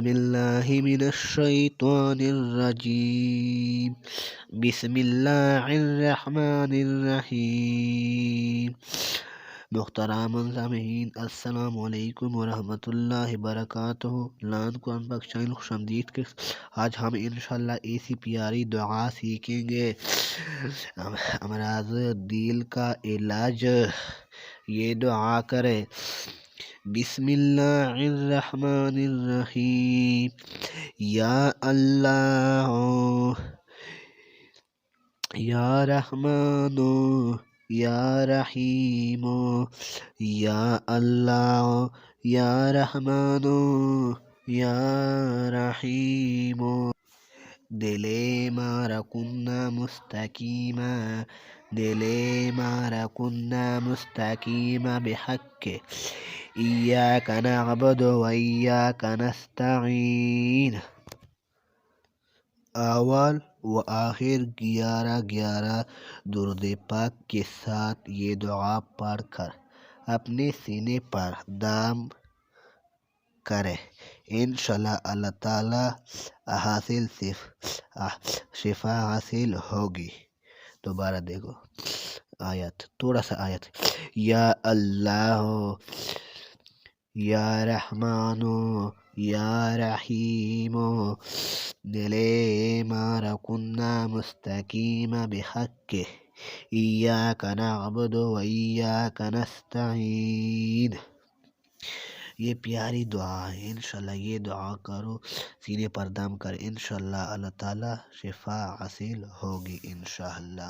باللہ من الشیطان الرجیم بسم اللہ الرحمن الرحیم۔ محترم سامعین، السلام علیکم ورحمۃ اللہ وبرکاتہ۔ لان قرآن پاک چینل خوش آمدید کے آج ہم انشاءاللہ ایسی پیاری دعا سیکھیں گے، امراض دل کا علاج۔ یہ دعا کرے، بسم اللہ الرحمن الرحیم، یا اللہ یا رحمان یا رحیم، یا اللہ یا رحمان یا رحیم۔ دل مارا کننا مستقیما، دل مارا کننا مستقیما بحق ایاک نعبد و ایاک نستعین۔ اول و آخر 11 درود پاک کے ساتھ یہ دعا پڑھ کر اپنے سینے پر دم کرے، انشاءاللہ اللہ تعالی شفا حاصل ہوگی۔ دوبارہ دیکھو آیت، تھوڑا سا آیت، یا اللہ یا رحمان یا رحیم، دل مارا کننا مستقیم بحق ایاک نعبد و ایاک نستعین۔ یہ پیاری دعا ہے، انشاءاللہ یہ دعا کرو، سینے پر دم کر، انشاءاللہ اللہ تعالی شفا حاصل ہوگی انشاءاللہ۔